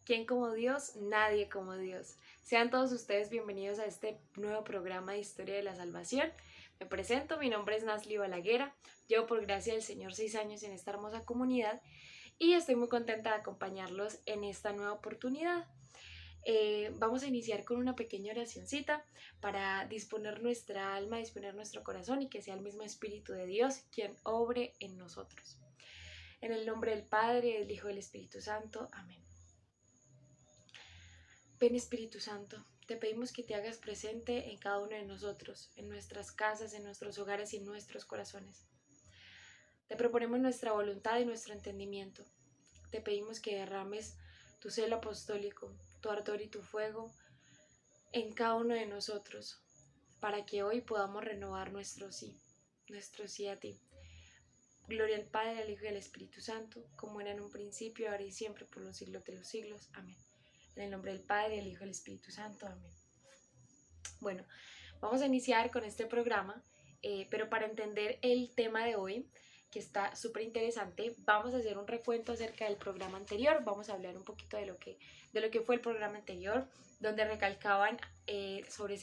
¿Quién como Dios? Nadie como Dios. Sean todos ustedes bienvenidos a este nuevo programa de Historia de la Salvación. Me presento, mi nombre es Nasli Balaguera. Llevo por gracia del Señor 6 años en esta hermosa comunidad y estoy muy contenta de acompañarlos en esta nueva oportunidad. Vamos a iniciar con una pequeña oracioncita para disponer nuestra alma, disponer nuestro corazón y que sea el mismo Espíritu de Dios quien obre en nosotros. En el nombre del Padre, del Hijo y del Espíritu Santo. Amén. Ven Espíritu Santo, te pedimos que te hagas presente en cada uno de nosotros, en nuestras casas, en nuestros hogares y en nuestros corazones. Te proponemos nuestra voluntad y nuestro entendimiento. Te pedimos que derrames tu celo apostólico, tu ardor y tu fuego en cada uno de nosotros, para que hoy podamos renovar nuestro sí a ti. Gloria al Padre, al Hijo y al Espíritu Santo, como era en un principio, ahora y siempre, por los siglos de los siglos. Amén. En el nombre del Padre, del Hijo y del Espíritu Santo. Amén. Bueno, vamos a iniciar con este programa, pero para entender el tema de hoy, que está súper interesante, vamos a hacer un recuento acerca del programa anterior, vamos a hablar un poquito de lo que fue el programa anterior, donde recalcaban sobre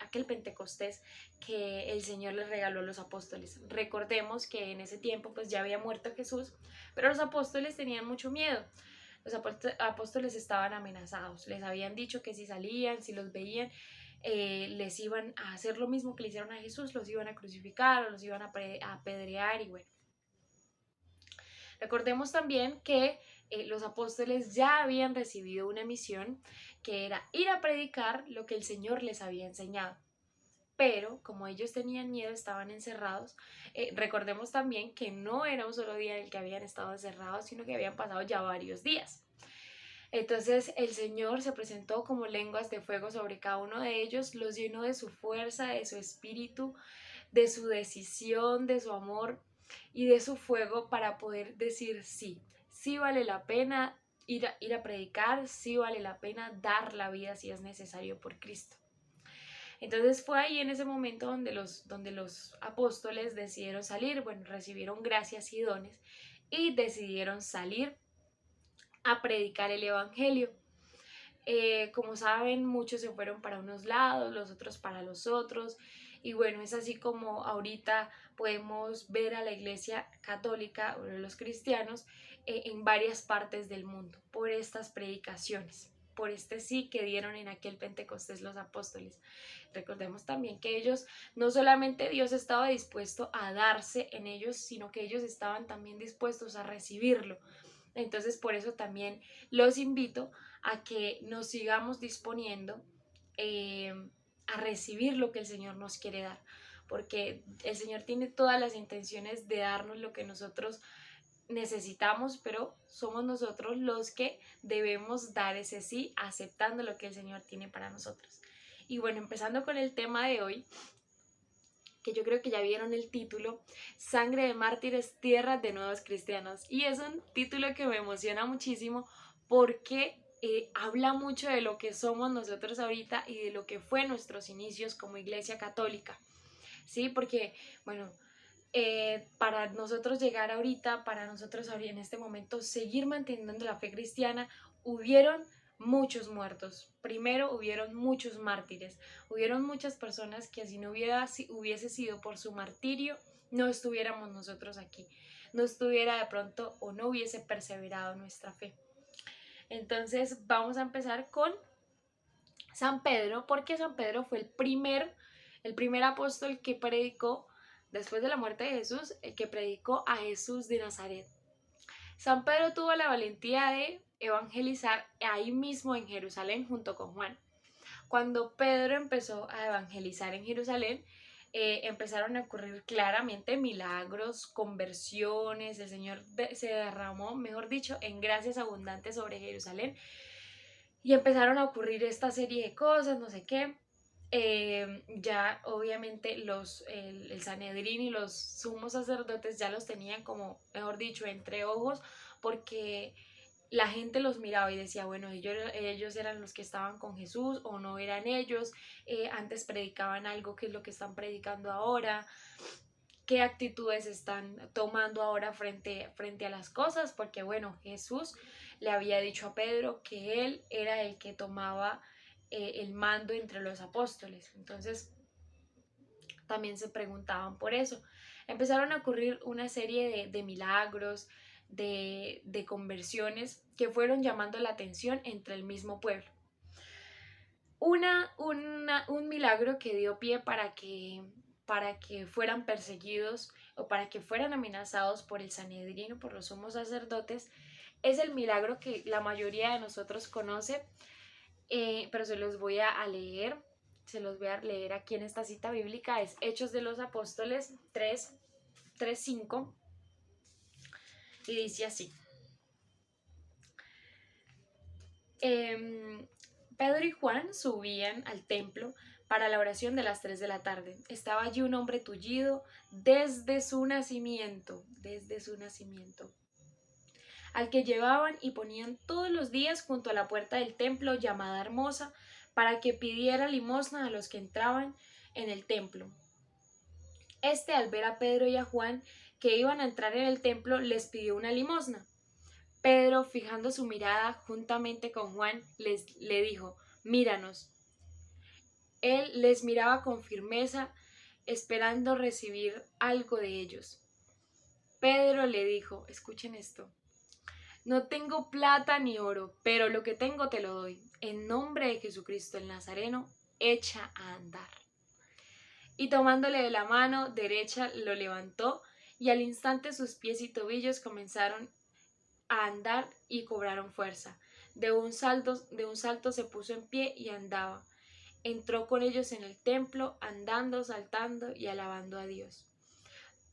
aquel Pentecostés que el Señor les regaló a los apóstoles. Recordemos que en ese tiempo pues ya había muerto Jesús, pero los apóstoles tenían mucho miedo. Los apóstoles estaban amenazados, les habían dicho que si salían, si los veían, les iban a hacer lo mismo que le hicieron a Jesús, los iban a crucificar o los iban a apedrear y bueno. Recordemos también que los apóstoles ya habían recibido una misión que era ir a predicar lo que el Señor les había enseñado. Pero como ellos tenían miedo, estaban encerrados. Recordemos también que no era un solo día en el que habían estado encerrados, sino que habían pasado ya varios días. Entonces el Señor se presentó como lenguas de fuego sobre cada uno de ellos, los llenó de su fuerza, de su espíritu, de su decisión, de su amor y de su fuego para poder decir sí, sí vale la pena ir a predicar, sí vale la pena dar la vida si es necesario por Cristo. Entonces fue ahí en ese momento donde los apóstoles decidieron salir, bueno, recibieron gracias y dones y decidieron salir a predicar el Evangelio. Como saben, muchos se fueron para unos lados, los otros para los otros. Y bueno, es así como ahorita podemos ver a la Iglesia Católica o los cristianos en varias partes del mundo por estas predicaciones, por este sí que dieron en aquel Pentecostés los apóstoles. Recordemos también que ellos, no solamente Dios estaba dispuesto a darse en ellos, sino que ellos estaban también dispuestos a recibirlo. Entonces, por eso también los invito a que nos sigamos disponiendo eh, a recibir lo que el Señor nos quiere dar, porque el Señor tiene todas las intenciones de darnos lo que nosotros necesitamos, pero somos nosotros los que debemos dar ese sí, aceptando lo que el Señor tiene para nosotros. Y bueno, empezando con el tema de hoy, que yo creo que ya vieron el título, Sangre de Mártires, Tierra de Nuevos Cristianos. Y es un título que me emociona muchísimo porque habla mucho de lo que somos nosotros ahorita y de lo que fue nuestros inicios como Iglesia Católica. ¿Sí? Porque, bueno, para nosotros llegar ahorita, para nosotros en este momento seguir manteniendo la fe cristiana, hubieron muchos muertos. Primero hubieron muchos mártires, hubieron muchas personas que si no hubiese sido por su martirio, no estuviéramos nosotros aquí, no estuviera de pronto o no hubiese perseverado nuestra fe. Entonces vamos a empezar con San Pedro, porque San Pedro fue el primer apóstol que predicó después de la muerte de Jesús, el que predicó a Jesús de Nazaret. San Pedro tuvo la valentía de evangelizar ahí mismo en Jerusalén junto con Juan. Cuando Pedro empezó a evangelizar en Jerusalén, empezaron a ocurrir claramente milagros, conversiones, el Señor se derramó, mejor dicho, en gracias abundantes sobre Jerusalén y empezaron a ocurrir esta serie de cosas, no sé qué. Ya obviamente el Sanedrín y los sumos sacerdotes ya los tenían como, mejor dicho, entre ojos, porque la gente los miraba y decía, bueno, ellos eran los que estaban con Jesús o no eran ellos, antes predicaban algo que es lo que están predicando ahora, qué actitudes están tomando ahora frente a las cosas, porque bueno, Jesús le había dicho a Pedro que él era el que tomaba el mando entre los apóstoles. Entonces también se preguntaban por eso. Empezaron a ocurrir una serie de milagros, de conversiones que fueron llamando la atención entre el mismo pueblo. Un milagro que dio pie para que fueran perseguidos o para que fueran amenazados por el Sanedrín o por los sumos sacerdotes es el milagro que la mayoría de nosotros conoce, pero se los voy a leer aquí en esta cita bíblica. Es Hechos de los Apóstoles 3:5, y dice así. Pedro y Juan subían al templo para la oración de las 3 de la tarde. Estaba allí un hombre tullido desde su nacimiento, al que llevaban y ponían todos los días junto a la puerta del templo llamada Hermosa, para que pidiera limosna a los que entraban en el templo. Este, al ver a Pedro y a Juan que iban a entrar en el templo, les pidió una limosna. Pedro, fijando su mirada juntamente con Juan, le dijo: míranos. Él les miraba con firmeza, esperando recibir algo de ellos. Pedro le dijo, escuchen esto: no tengo plata ni oro, pero lo que tengo te lo doy. En nombre de Jesucristo el Nazareno, echa a andar. Y tomándole de la mano derecha lo levantó, y al instante sus pies y tobillos comenzaron a andar y cobraron fuerza. De un salto se puso en pie y andaba. Entró con ellos en el templo, andando, saltando y alabando a Dios.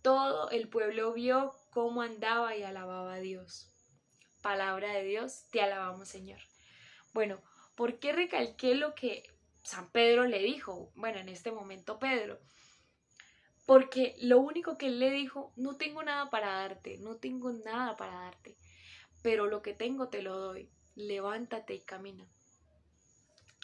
Todo el pueblo vio cómo andaba y alababa a Dios. Palabra de Dios, te alabamos, Señor. Bueno, ¿por qué recalqué lo que San Pedro le dijo? Bueno, en este momento Pedro. Porque lo único que él le dijo: no tengo nada para darte, pero lo que tengo te lo doy. Levántate y camina.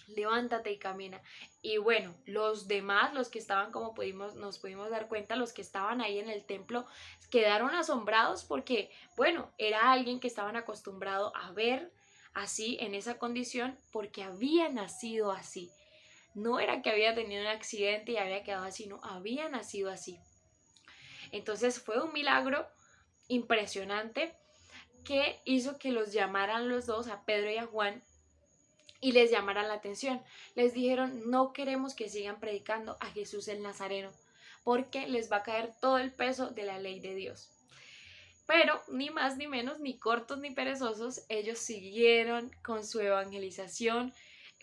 Levántate y camina. Y bueno, los demás, los que estaban, como nos pudimos dar cuenta, los que estaban ahí en el templo, quedaron asombrados porque, bueno, era alguien que estaban acostumbrados a ver así, en esa condición, porque había nacido así. No era que había tenido un accidente y había quedado así, no, había nacido así. Entonces fue un milagro impresionante que hizo que los llamaran los dos, a Pedro y a Juan, y les llamaran la atención. Les dijeron: no queremos que sigan predicando a Jesús el Nazareno, porque les va a caer todo el peso de la ley de Dios. Pero ni más ni menos, ni cortos ni perezosos, ellos siguieron con su evangelización,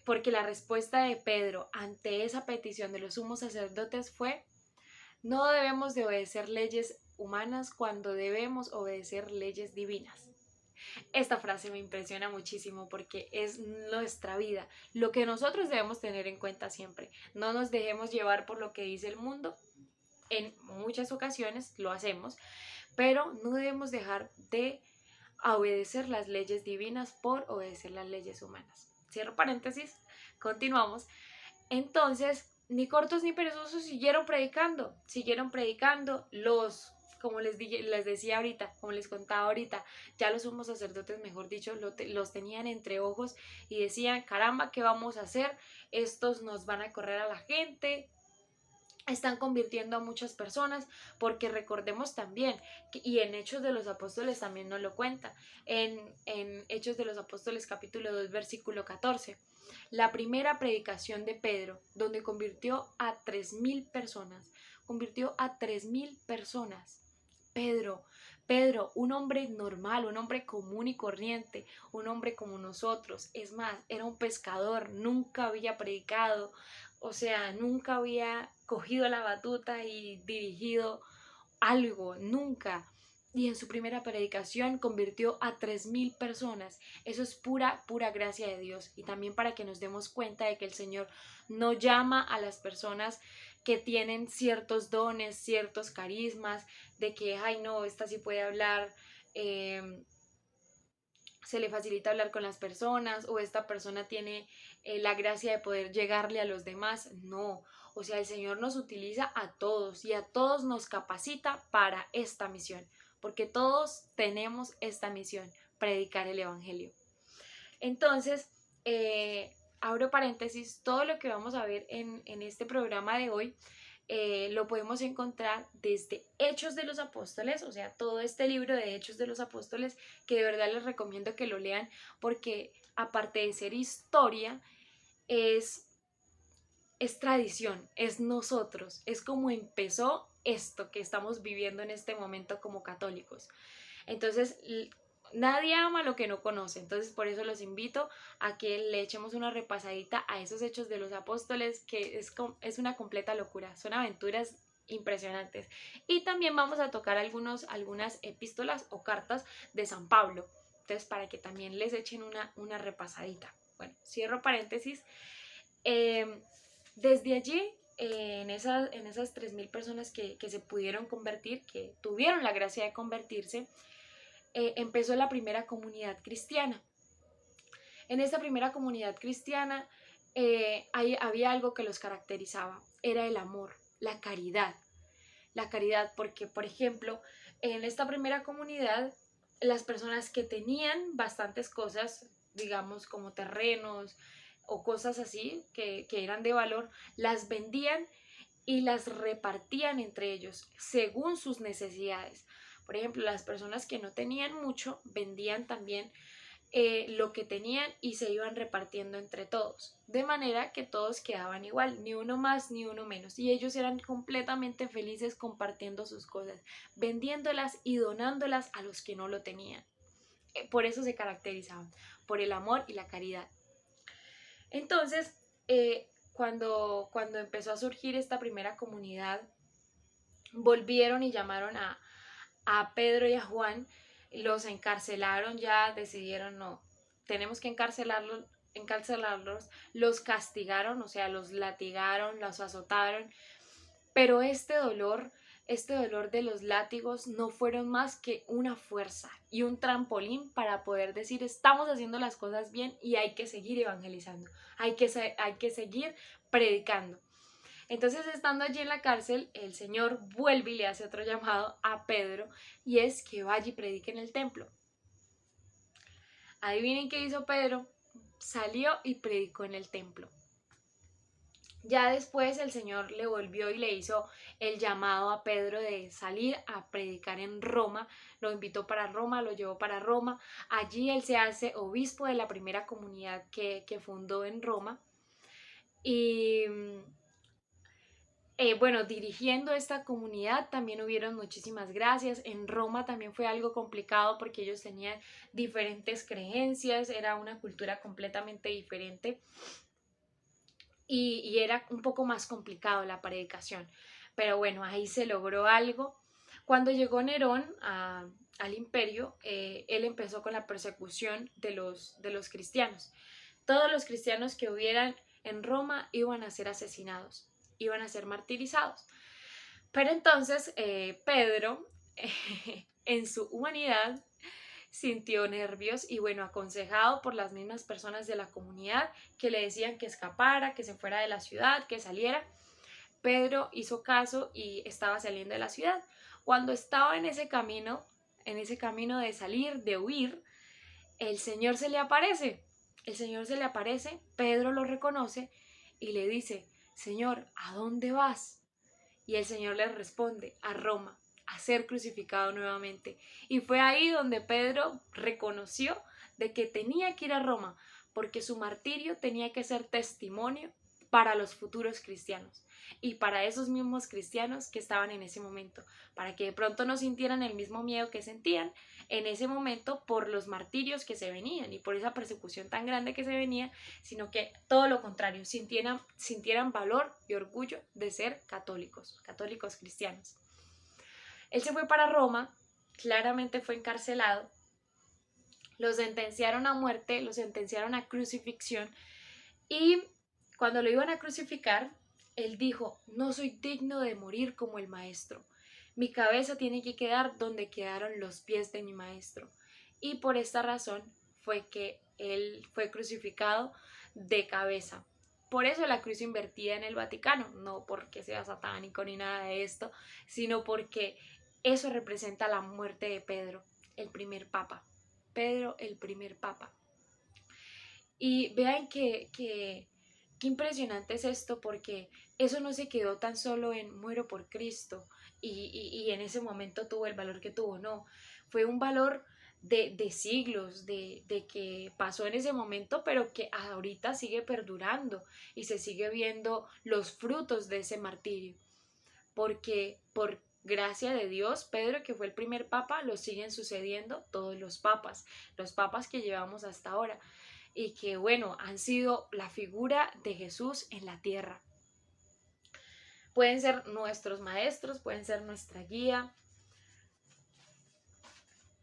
porque la respuesta de Pedro ante esa petición de los sumos sacerdotes fue: no debemos de obedecer leyes humanas cuando debemos obedecer leyes divinas. Esta frase me impresiona muchísimo porque es nuestra vida, lo que nosotros debemos tener en cuenta siempre. No nos dejemos llevar por lo que dice el mundo. En muchas ocasiones lo hacemos, pero no debemos dejar de obedecer las leyes divinas por obedecer las leyes humanas. Cierro paréntesis, continuamos. Entonces, ni cortos ni perezosos siguieron predicando. Como les decía ahorita, como les contaba ahorita, ya los sumos sacerdotes, mejor dicho, los tenían entre ojos y decían: caramba, ¿qué vamos a hacer? Estos nos van a correr a la gente, están convirtiendo a muchas personas, porque recordemos también, y en Hechos de los Apóstoles también nos lo cuenta, en Hechos de los Apóstoles capítulo 2 versículo 14, la primera predicación de Pedro, donde convirtió a 3,000 personas, Pedro, un hombre normal, un hombre común y corriente, un hombre como nosotros, es más, era un pescador, nunca había predicado, o sea, nunca había cogido la batuta y dirigido algo, nunca. Y en su primera predicación convirtió a 3,000 personas. Eso es pura gracia de Dios. Y también para que nos demos cuenta de que el Señor no llama a las personas que tienen ciertos dones, ciertos carismas, de que, ay no, esta sí puede hablar, se le facilita hablar con las personas o esta persona tiene la gracia de poder llegarle a los demás. No, o sea, el Señor nos utiliza a todos y a todos nos capacita para esta misión, porque todos tenemos esta misión, predicar el Evangelio. Entonces, abro paréntesis, todo lo que vamos a ver en este programa de hoy lo podemos encontrar desde Hechos de los Apóstoles, o sea, todo este libro de Hechos de los Apóstoles, que de verdad les recomiendo que lo lean, porque aparte de ser historia, es tradición, es nosotros, es como empezó esto que estamos viviendo en este momento como católicos. Entonces, nadie ama lo que no conoce, entonces por eso los invito a que le echemos una repasadita a esos Hechos de los Apóstoles, que es una completa locura, son aventuras impresionantes. Y también vamos a tocar algunas epístolas o cartas de San Pablo, entonces para que también les echen una repasadita. Bueno, cierro paréntesis. Desde allí, en esas 3.000 personas que se pudieron convertir, que tuvieron la gracia de convertirse, empezó la primera comunidad cristiana. En esta primera comunidad cristiana había algo que los caracterizaba, era el amor, la caridad. La caridad, porque por ejemplo, en esta primera comunidad, las personas que tenían bastantes cosas, digamos como terrenos o cosas así, que eran de valor, las vendían y las repartían entre ellos según sus necesidades. Por ejemplo, las personas que no tenían mucho vendían también lo que tenían y se iban repartiendo entre todos, de manera que todos quedaban igual, ni uno más ni uno menos, y ellos eran completamente felices compartiendo sus cosas, vendiéndolas y donándolas a los que no lo tenían. Por eso se caracterizaban, por el amor y la caridad. Entonces, cuando empezó a surgir esta primera comunidad, volvieron y llamaron a Pedro y a Juan, los encarcelaron, ya decidieron, no, tenemos que encarcelarlos, los castigaron, o sea, los latigaron, los azotaron, pero este dolor de los látigos no fueron más que una fuerza y un trampolín para poder decir, estamos haciendo las cosas bien y hay que seguir evangelizando, hay que seguir predicando. Entonces, estando allí en la cárcel, el Señor vuelve y le hace otro llamado a Pedro, y es que vaya y predique en el templo. Adivinen qué hizo Pedro, salió y predicó en el templo. Ya después el Señor le volvió y le hizo el llamado a Pedro de salir a predicar en Roma, lo invitó para Roma, lo llevó para Roma, allí él se hace obispo de la primera comunidad que fundó en Roma, y bueno, dirigiendo esta comunidad también hubieron muchísimas gracias. En Roma también fue algo complicado porque ellos tenían diferentes creencias, era una cultura completamente diferente y era un poco más complicado la predicación. Pero bueno, ahí se logró algo. Cuando llegó Nerón al imperio, él empezó con la persecución de los cristianos. Todos los cristianos que hubieran en Roma iban a ser asesinados, iban a ser martirizados. Pero entonces Pedro, en su humanidad, sintió nervios y bueno, aconsejado por las mismas personas de la comunidad que le decían que escapara, que se fuera de la ciudad, que saliera, Pedro hizo caso y estaba saliendo de la ciudad. Cuando estaba en ese camino de salir, de huir, el Señor se le aparece. El Señor se le aparece, Pedro lo reconoce y le dice, Señor, ¿a dónde vas? Y el Señor le responde, a Roma, a ser crucificado nuevamente. Y fue ahí donde Pedro reconoció de que tenía que ir a Roma, porque su martirio tenía que ser testimonio para los futuros cristianos y para esos mismos cristianos que estaban en ese momento, para que de pronto no sintieran el mismo miedo que sentían en ese momento por los martirios que se venían y por esa persecución tan grande que se venía, sino que todo lo contrario, sintieran valor y orgullo de ser católicos cristianos. Él se fue para Roma, claramente fue encarcelado, lo sentenciaron a muerte, lo sentenciaron a crucifixión y cuando lo iban a crucificar, él dijo, no soy digno de morir como el maestro. Mi cabeza tiene que quedar donde quedaron los pies de mi maestro. Y por esta razón fue que él fue crucificado de cabeza. Por eso la cruz invertida en el Vaticano, no porque sea satánico ni nada de esto, sino porque eso representa la muerte de Pedro, el primer papa. Pedro, el primer papa. Y vean qué impresionante es esto, porque eso no se quedó tan solo en muero por Cristo y en ese momento tuvo el valor que tuvo, no, fue un valor de siglos, de que pasó en ese momento, pero que ahorita sigue perdurando y se sigue viendo los frutos de ese martirio, porque por gracia de Dios, Pedro, que fue el primer papa, lo siguen sucediendo todos los papas que llevamos hasta ahora y que, bueno, han sido la figura de Jesús en la tierra. Pueden ser nuestros maestros, pueden ser nuestra guía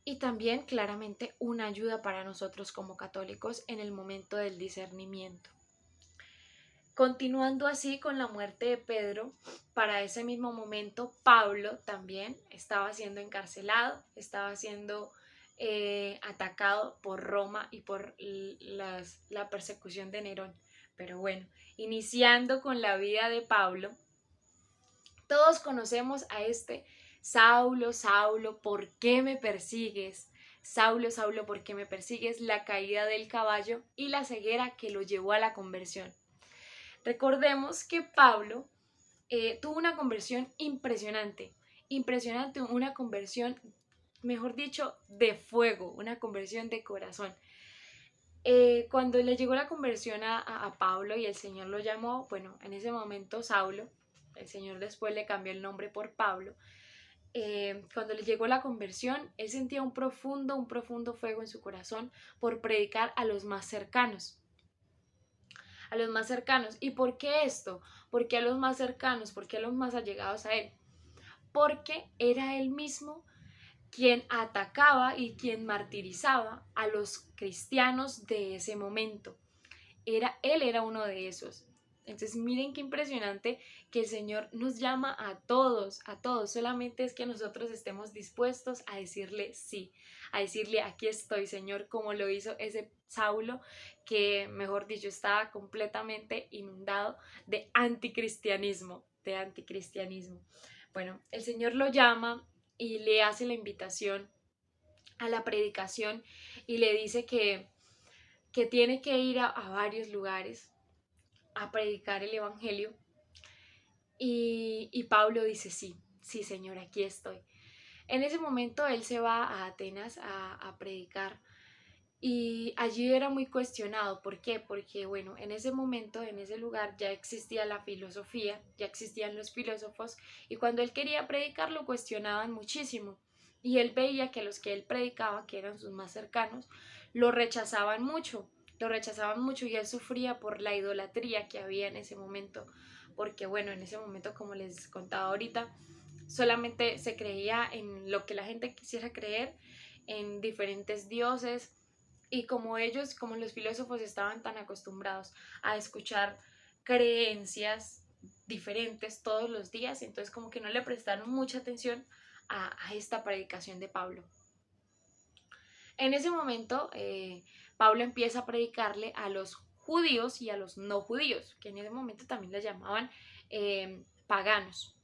y también claramente una ayuda para nosotros como católicos en el momento del discernimiento. Continuando así con la muerte de Pedro, para ese mismo momento Pablo también estaba siendo encarcelado, estaba siendo atacado por Roma y por la persecución de Nerón. Pero bueno, iniciando con la vida de Pablo, todos conocemos a este Saulo, Saulo, ¿por qué me persigues? Saulo, Saulo, ¿por qué me persigues? La caída del caballo y la ceguera que lo llevó a la conversión. Recordemos que Pablo tuvo una conversión impresionante, una conversión, mejor dicho, de fuego, una conversión de corazón. Cuando le llegó la conversión a Pablo y el Señor lo llamó, bueno, en ese momento Saulo, el Señor después le cambió el nombre por Pablo, cuando le llegó la conversión, él sentía un profundo fuego en su corazón por predicar a los más cercanos. A los más cercanos. ¿Y por qué esto? ¿Por qué a los más cercanos? ¿Por qué a los más allegados a él? Porque era él mismo quien atacaba y quien martirizaba a los cristianos de ese momento. Él era uno de esos. Entonces miren qué impresionante que el Señor nos llama a todos, solamente es que nosotros estemos dispuestos a decirle sí, a decirle aquí estoy, Señor, como lo hizo ese Saulo, que mejor dicho estaba completamente inundado de anticristianismo, Bueno, el Señor lo llama y le hace la invitación a la predicación y le dice que tiene que ir a varios lugares a predicar el Evangelio. Y Pablo dice, sí, Señor, aquí estoy. En ese momento él se va a Atenas a predicar y allí era muy cuestionado. ¿Por qué? Porque, bueno, en ese momento, en ese lugar ya existía la filosofía, ya existían los filósofos y cuando él quería predicar lo cuestionaban muchísimo. Y él veía que los que él predicaba, que eran sus más cercanos, lo rechazaban mucho y él sufría por la idolatría que había en ese momento, porque bueno, en ese momento, como les contaba ahorita, solamente se creía en lo que la gente quisiera creer, en diferentes dioses, y como ellos, como los filósofos estaban tan acostumbrados a escuchar creencias diferentes todos los días, entonces como que no le prestaron mucha atención a esta predicación de Pablo. En ese momento, Pablo empieza a predicarle a los judíos y a los no judíos, que en ese momento también les llamaban paganos.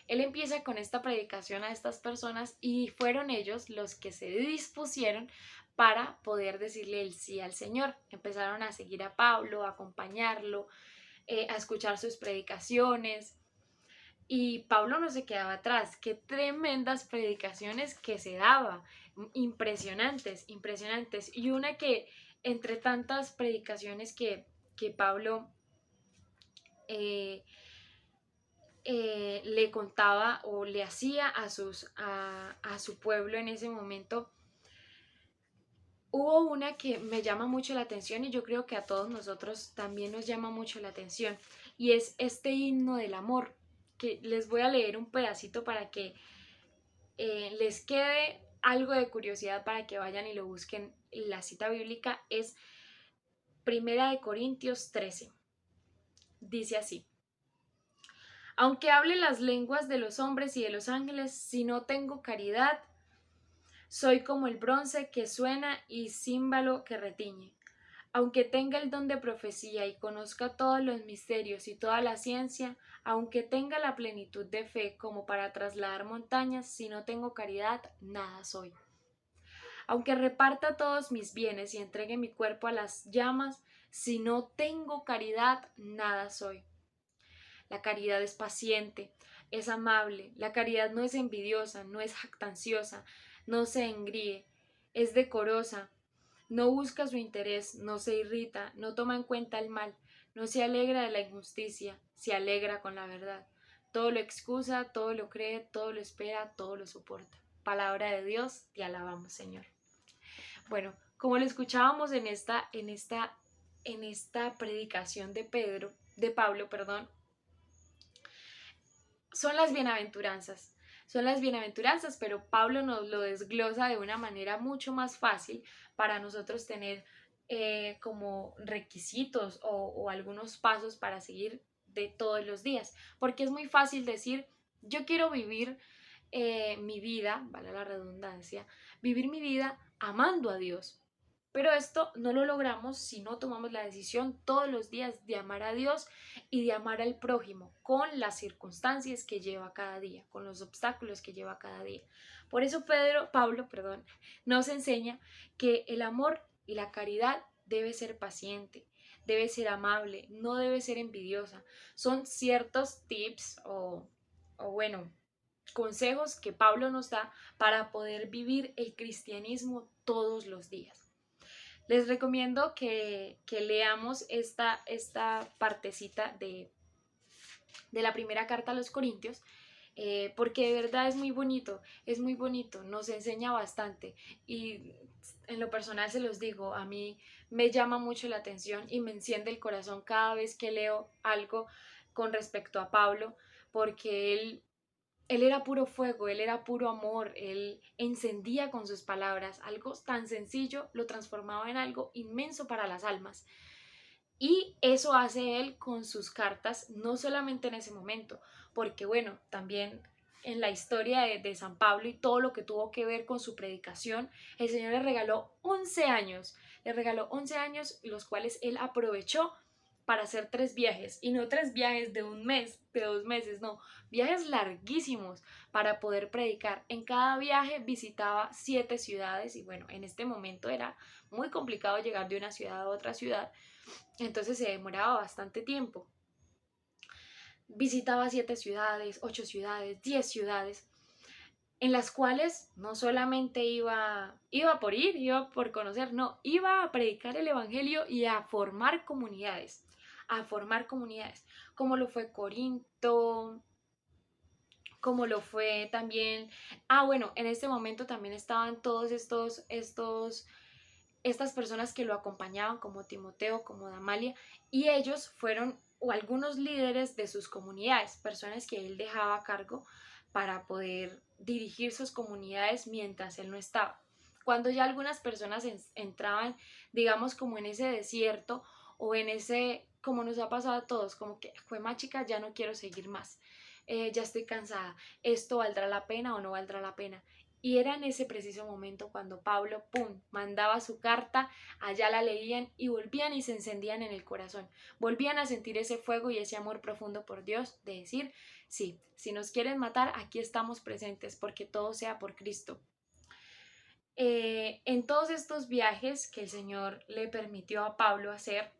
Él empieza con esta predicación a estas personas y fueron ellos los que se dispusieron para poder decirle el sí al Señor. Empezaron a seguir a Pablo, a acompañarlo, a escuchar sus predicaciones. Y Pablo no se quedaba atrás. Qué tremendas predicaciones que se daba. Impresionantes. Y una que entre tantas predicaciones que Pablo le contaba o le hacía a su pueblo en ese momento, hubo una que me llama mucho la atención y yo creo que a todos nosotros también nos llama mucho la atención, y es este himno del amor, que les voy a leer un pedacito para que les quede algo de curiosidad, para que vayan y lo busquen. La cita bíblica es 1 Corintios 13. Dice así: aunque hable las lenguas de los hombres y de los ángeles, si no tengo caridad, Soy como el bronce que suena y címbalo que retiñe. Aunque tenga el don de profecía y conozca todos los misterios y toda la ciencia, aunque tenga la plenitud de fe como para trasladar montañas, si no tengo caridad, nada soy. Aunque reparta todos mis bienes y entregue mi cuerpo a las llamas, si no tengo caridad, nada soy. La caridad es paciente, es amable, la caridad no es envidiosa, no es jactanciosa, no se engríe, es decorosa, no busca su interés, no se irrita, no toma en cuenta el mal, no se alegra de la injusticia, se alegra con la verdad. Todo lo excusa, todo lo cree, todo lo espera, todo lo soporta. Palabra de Dios, te alabamos, Señor. Bueno, como lo escuchábamos en esta predicación de Pablo, perdón, son las bienaventuranzas. Son las bienaventuranzas, pero Pablo nos lo desglosa de una manera mucho más fácil para nosotros tener como requisitos o algunos pasos para seguir de todos los días. Porque es muy fácil decir, yo quiero vivir mi vida, vale la redundancia, vivir mi vida amando a Dios. Pero esto no lo logramos si no tomamos la decisión todos los días de amar a Dios y de amar al prójimo con las circunstancias que lleva cada día, con los obstáculos que lleva cada día. Por eso Pablo, nos enseña que el amor y la caridad debe ser paciente, debe ser amable, no debe ser envidiosa. Son ciertos tips o bueno, consejos que Pablo nos da para poder vivir el cristianismo todos los días. Les recomiendo que leamos esta partecita de la primera carta a los Corintios, porque de verdad es muy bonito, nos enseña bastante y en lo personal se los digo, a mí me llama mucho la atención y me enciende el corazón cada vez que leo algo con respecto a Pablo, porque él era puro fuego, él era puro amor, él encendía con sus palabras, algo tan sencillo lo transformaba en algo inmenso para las almas. Y eso hace él con sus cartas, no solamente en ese momento, porque bueno, también en la historia de San Pablo y todo lo que tuvo que ver con su predicación, el Señor le regaló 11 años, los cuales él aprovechó para hacer 3 viajes, y no 3 viajes de un mes, de 2 meses, no, viajes larguísimos para poder predicar. En cada viaje visitaba 7 ciudades y bueno, en este momento era muy complicado llegar de una ciudad a otra ciudad, entonces se demoraba bastante tiempo. Visitaba 7 ciudades, 8 ciudades, 10 ciudades, en las cuales no solamente iba por ir, iba por conocer, no, iba a predicar el evangelio y a formar comunidades, como lo fue Corinto, como lo fue también, bueno, en este momento también estaban todos estas personas que lo acompañaban, como Timoteo, como Damalia, y ellos fueron o algunos líderes de sus comunidades, personas que él dejaba a cargo para poder dirigir sus comunidades mientras él no estaba. Cuando ya algunas personas entraban, digamos, como en ese desierto o en ese, como nos ha pasado a todos, como que fue más chica, ya no quiero seguir más, ya estoy cansada, esto valdrá la pena o no valdrá la pena. Y era en ese preciso momento cuando Pablo, ¡pum!, mandaba su carta, allá la leían y volvían y se encendían en el corazón. Volvían a sentir ese fuego y ese amor profundo por Dios, de decir, sí, si nos quieren matar, aquí estamos presentes, porque todo sea por Cristo. En todos estos viajes que el Señor le permitió a Pablo hacer,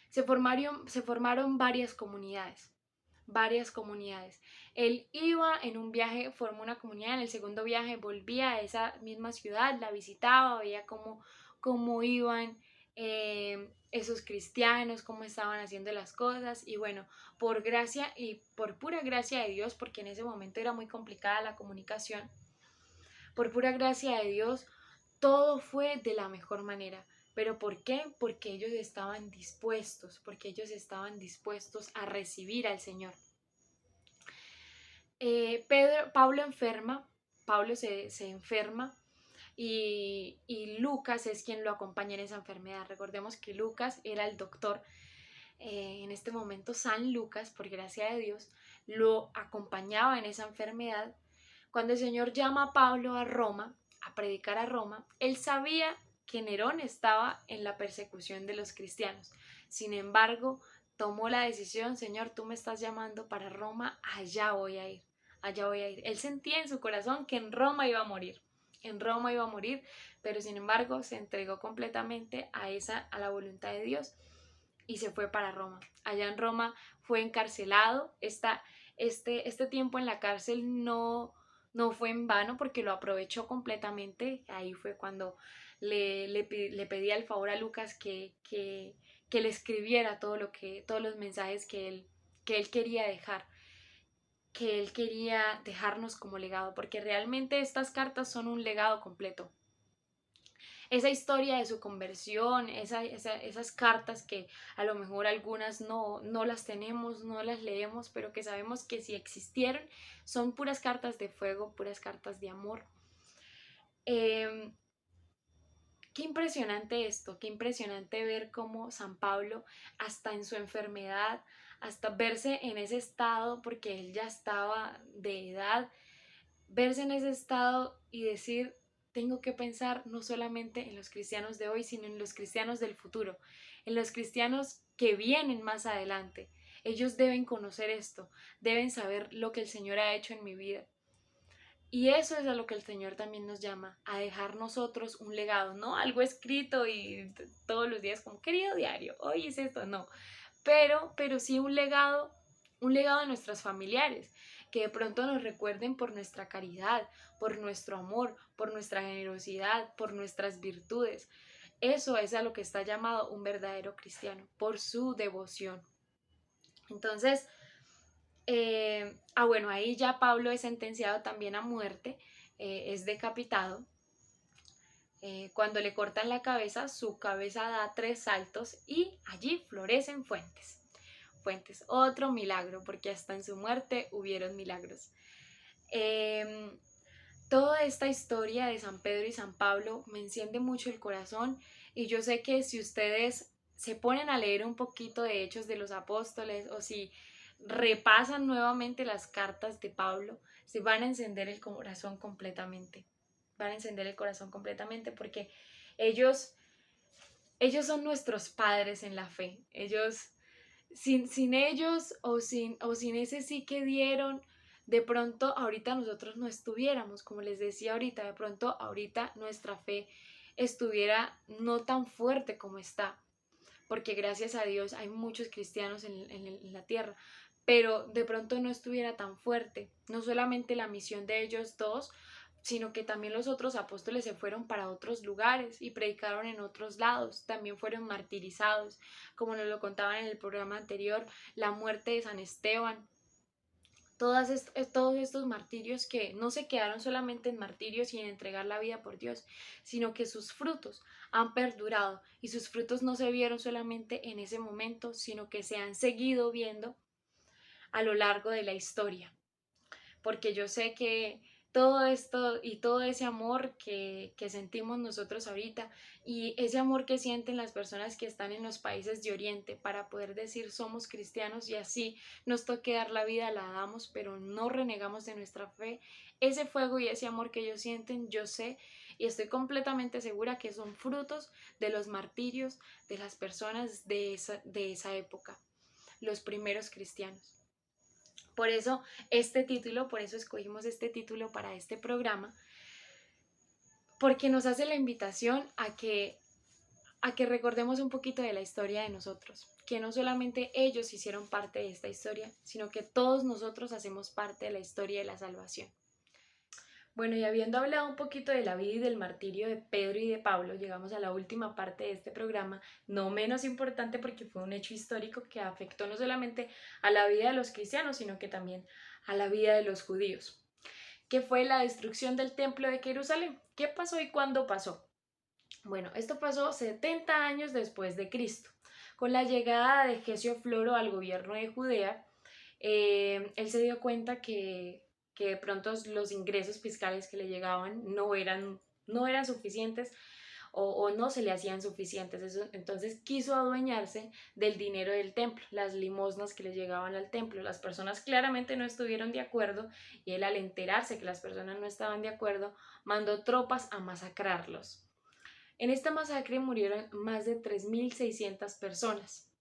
se formaron varias comunidades. Él iba en un viaje, formó una comunidad, en el segundo viaje volvía a esa misma ciudad, la visitaba, veía cómo iban esos cristianos, cómo estaban haciendo las cosas, y bueno, por gracia y por pura gracia de Dios, porque en ese momento era muy complicada la comunicación, por pura gracia de Dios, todo fue de la mejor manera. ¿Pero por qué? Porque ellos estaban dispuestos, porque ellos estaban dispuestos a recibir al Señor. Pablo se enferma y Lucas es quien lo acompaña en esa enfermedad. Recordemos que Lucas era el doctor. En este momento San Lucas, por gracia de Dios, lo acompañaba en esa enfermedad. Cuando el Señor llama a Pablo a Roma, a predicar a Roma, él sabía que Nerón estaba en la persecución de los cristianos. Sin embargo, tomó la decisión: Señor, tú me estás llamando para Roma, allá voy a ir, allá voy a ir. Él sentía en su corazón que en Roma iba a morir, en Roma iba a morir, pero sin embargo se entregó completamente a la voluntad de Dios y se fue para Roma. Allá en Roma fue encarcelado. Este tiempo en la cárcel no fue en vano, porque lo aprovechó completamente. Ahí fue cuando le pedía el favor a Lucas que le escribiera todos los mensajes que él quería dejar, que él quería dejarnos como legado, porque realmente estas cartas son un legado completo. Esa historia de su conversión, esas cartas que a lo mejor algunas no las tenemos, no las leemos, pero que sabemos que si existieron, son puras cartas de fuego, puras cartas de amor. Eh, Qué impresionante esto, qué impresionante ver cómo San Pablo, hasta en su enfermedad, hasta verse en ese estado, porque él ya estaba de edad, verse en ese estado y decir: tengo que pensar no solamente en los cristianos de hoy, sino en los cristianos del futuro, en los cristianos que vienen más adelante. Ellos deben conocer esto, deben saber lo que el Señor ha hecho en mi vida. Y eso es a lo que el Señor también nos llama, a dejar nosotros un legado, no algo escrito y todos los días como: querido diario, hoy es esto, no, pero sí un legado de nuestros familiares, que de pronto nos recuerden por nuestra caridad, por nuestro amor, por nuestra generosidad, por nuestras virtudes. Eso es a lo que está llamado un verdadero cristiano, por su devoción. Entonces, bueno, ahí ya Pablo es sentenciado también a muerte, es decapitado. Cuando le cortan la cabeza, su cabeza da 3 saltos y allí florecen fuentes. Fuentes, otro milagro, porque hasta en su muerte hubieron milagros. Eh, Toda esta historia de San Pedro y San Pablo me enciende mucho el corazón, y yo sé que si ustedes se ponen a leer un poquito de Hechos de los Apóstoles, o si repasan nuevamente las cartas de Pablo, se van a encender el corazón completamente. Van a encender el corazón completamente, porque ellos, ellos son nuestros padres en la fe. Ellos, sin ellos o sin ese sí que dieron, de pronto ahorita nosotros no estuviéramos, como les decía ahorita, de pronto ahorita nuestra fe estuviera no tan fuerte como está, porque gracias a Dios hay muchos cristianos en la tierra, pero de pronto no estuviera tan fuerte, no solamente la misión de ellos dos, sino que también los otros apóstoles se fueron para otros lugares y predicaron en otros lados, también fueron martirizados, como nos lo contaban en el programa anterior, la muerte de San Esteban. Todos estos martirios que no se quedaron solamente en martirios y en entregar la vida por Dios, sino que sus frutos han perdurado, y sus frutos no se vieron solamente en ese momento, sino que se han seguido viendo a lo largo de la historia. Porque yo sé que todo esto y todo ese amor que sentimos nosotros ahorita, y ese amor que sienten las personas que están en los países de Oriente para poder decir somos cristianos, y así nos toque dar la vida, la damos, pero no renegamos de nuestra fe, ese fuego y ese amor que ellos sienten, yo sé y estoy completamente segura que son frutos de los martirios de las personas de esa época, los primeros cristianos. Por eso por eso escogimos este título para este programa, porque nos hace la invitación a que recordemos un poquito de la historia de nosotros, que no solamente ellos hicieron parte de esta historia, sino que todos nosotros hacemos parte de la historia de la salvación. Bueno, y habiendo hablado un poquito de la vida y del martirio de Pedro y de Pablo, llegamos a la última parte de este programa, no menos importante, porque fue un hecho histórico que afectó no solamente a la vida de los cristianos, sino que también a la vida de los judíos, que fue la destrucción del templo de Jerusalén. ¿Qué pasó y cuándo pasó? Bueno, esto pasó 70 años después de Cristo. Con la llegada de Gesio Floro al gobierno de Judea, él se dio cuenta que de pronto los ingresos fiscales que le llegaban no eran suficientes, o no se le hacían suficientes. Entonces quiso adueñarse del dinero del templo, las limosnas que le llegaban al templo. Las personas claramente no estuvieron de acuerdo y él, al enterarse que las personas no estaban de acuerdo, mandó tropas a masacrarlos. En esta masacre murieron más de 3.600 personas.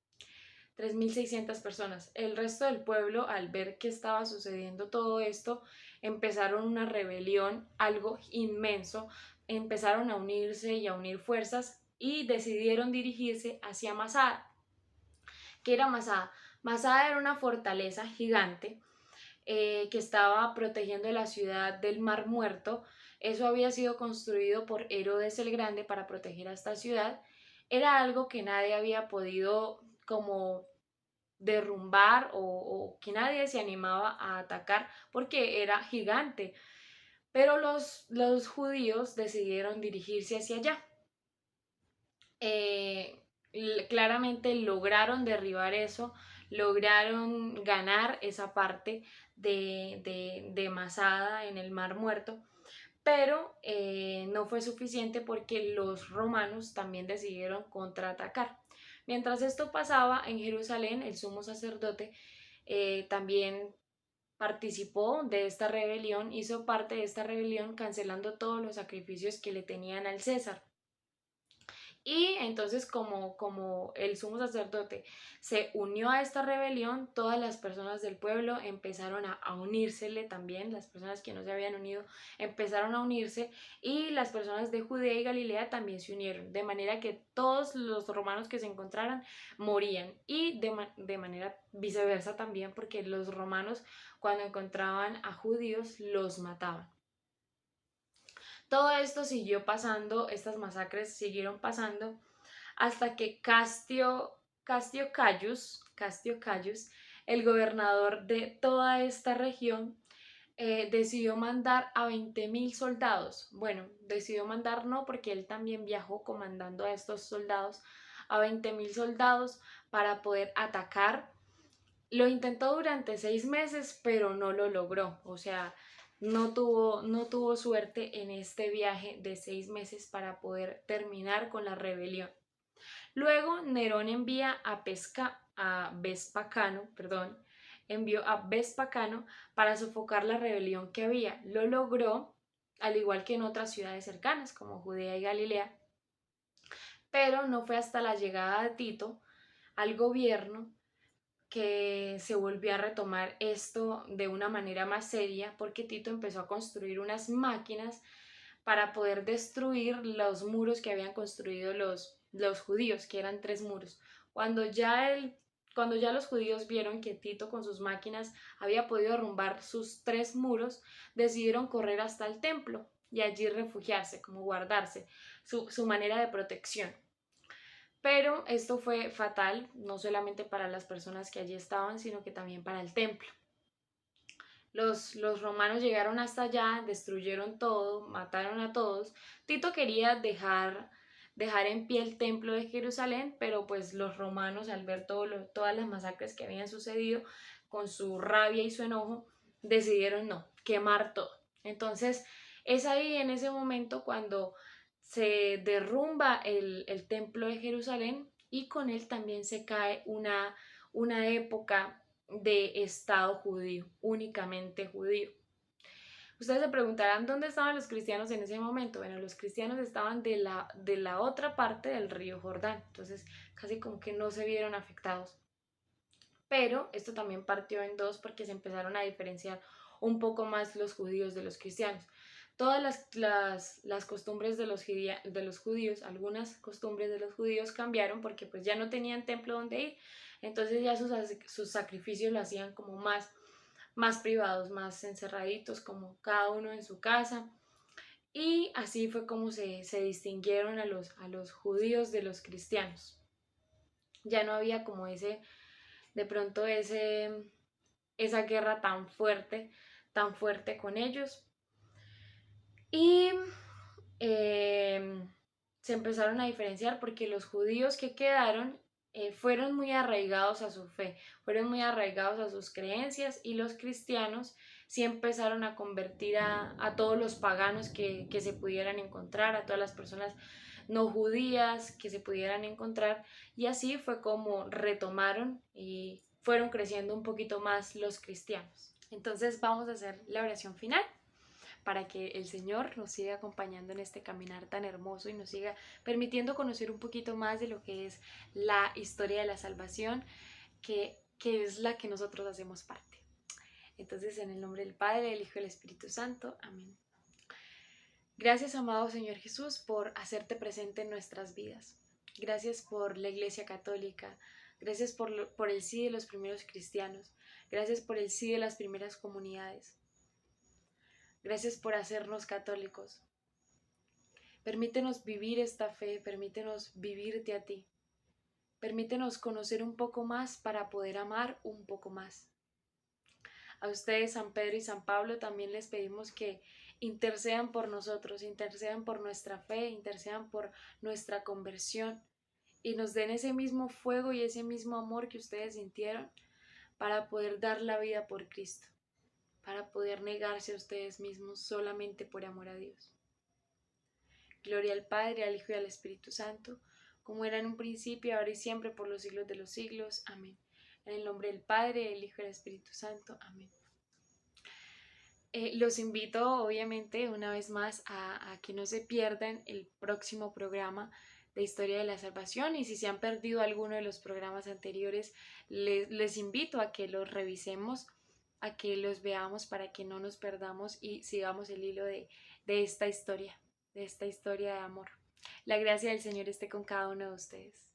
3.600 personas. El resto del pueblo, al ver que estaba sucediendo todo esto, empezaron una rebelión, algo inmenso, empezaron a unirse y a unir fuerzas y decidieron dirigirse hacia Masada. ¿Qué era Masada? Masada era una fortaleza gigante que estaba protegiendo la ciudad del Mar Muerto. Eso había sido construido por Herodes el Grande para proteger a esta ciudad. Era algo que nadie había podido como derrumbar o que nadie se animaba a atacar porque era gigante. Pero los judíos decidieron dirigirse hacia allá. Claramente lograron derribar eso, lograron ganar esa parte de Masada en el Mar Muerto, pero no fue suficiente porque los romanos también decidieron contraatacar. Mientras esto pasaba en Jerusalén, el sumo sacerdote también participó de esta rebelión, hizo parte de esta rebelión cancelando todos los sacrificios que le tenían al César. Y entonces como el sumo sacerdote se unió a esta rebelión, todas las personas del pueblo empezaron a unírsele también, las personas que no se habían unido empezaron a unirse y las personas de Judea y Galilea también se unieron, de manera que todos los romanos que se encontraran morían y de manera viceversa también, porque los romanos cuando encontraban a judíos los mataban. Todo esto siguió pasando, estas masacres siguieron pasando hasta que Castio Caius, el gobernador de toda esta región, decidió mandar a 20.000 soldados. Bueno, decidió mandar no, porque él también viajó comandando a estos soldados, a 20.000 soldados para poder atacar. Lo intentó durante 6 meses, pero no lo logró. O sea, no tuvo suerte en este viaje de 6 meses para poder terminar con la rebelión. Luego Nerón envió a Vespacano para sofocar la rebelión que había. Lo logró, al igual que en otras ciudades cercanas como Judea y Galilea, pero no fue hasta la llegada de Tito al gobierno que se volvió a retomar esto de una manera más seria, porque Tito empezó a construir unas máquinas para poder destruir los muros que habían construido los judíos, que eran 3 muros. Cuando ya los judíos vieron que Tito con sus máquinas había podido derrumbar sus 3 muros, decidieron correr hasta el templo y allí refugiarse, como guardarse, su manera de protección. Pero esto fue fatal, no solamente para las personas que allí estaban, sino que también para el templo. Los romanos llegaron hasta allá, destruyeron todo, mataron a todos. Tito quería dejar en pie el templo de Jerusalén, pero pues los romanos, al ver todas las masacres que habían sucedido, con su rabia y su enojo, decidieron no, quemar todo. Entonces es ahí en ese momento cuando se derrumba el templo de Jerusalén y con él también se cae una época de Estado judío, únicamente judío. Ustedes se preguntarán dónde estaban los cristianos en ese momento. Bueno, los cristianos estaban de la otra parte del río Jordán, entonces casi como que no se vieron afectados. Pero esto también partió en dos porque se empezaron a diferenciar un poco más los judíos de los cristianos. Todas las costumbres de los judíos, algunas costumbres de los judíos cambiaron porque pues ya no tenían templo donde ir, entonces ya sus sacrificios lo hacían como más privados, más encerraditos, como cada uno en su casa. Y así fue como se distinguieron a los judíos de los cristianos. Ya no había como de pronto esa guerra tan fuerte con ellos. Y se empezaron a diferenciar porque los judíos que quedaron fueron muy arraigados a su fe, fueron muy arraigados a sus creencias, y los cristianos sí empezaron a convertir a todos los paganos que se pudieran encontrar, a todas las personas no judías que se pudieran encontrar, y así fue como retomaron y fueron creciendo un poquito más los cristianos. Entonces vamos a hacer la oración final para que el Señor nos siga acompañando en este caminar tan hermoso y nos siga permitiendo conocer un poquito más de lo que es la historia de la salvación, que es la que nosotros hacemos parte. Entonces, en el nombre del Padre, del Hijo y del Espíritu Santo. Amén. Gracias, amado Señor Jesús, por hacerte presente en nuestras vidas. Gracias por la Iglesia Católica. Gracias por el sí de los primeros cristianos. Gracias por el sí de las primeras comunidades. Gracias por hacernos católicos. Permítenos vivir esta fe, permítenos vivirte a ti. Permítenos conocer un poco más para poder amar un poco más. A ustedes, San Pedro y San Pablo, también les pedimos que intercedan por nosotros, intercedan por nuestra fe, intercedan por nuestra conversión y nos den ese mismo fuego y ese mismo amor que ustedes sintieron para poder dar la vida por Cristo, para poder negarse a ustedes mismos solamente por amor a Dios. Gloria al Padre, al Hijo y al Espíritu Santo, como era en un principio, ahora y siempre, por los siglos de los siglos. Amén. En el nombre del Padre, del Hijo y del Espíritu Santo. Amén. Los invito, obviamente, una vez más a que no se pierdan el próximo programa de Historia de la Salvación, y si se han perdido alguno de los programas anteriores, les invito a que los revisemos, a que los veamos para que no nos perdamos y sigamos el hilo de esta historia de amor. La gracia del Señor esté con cada uno de ustedes.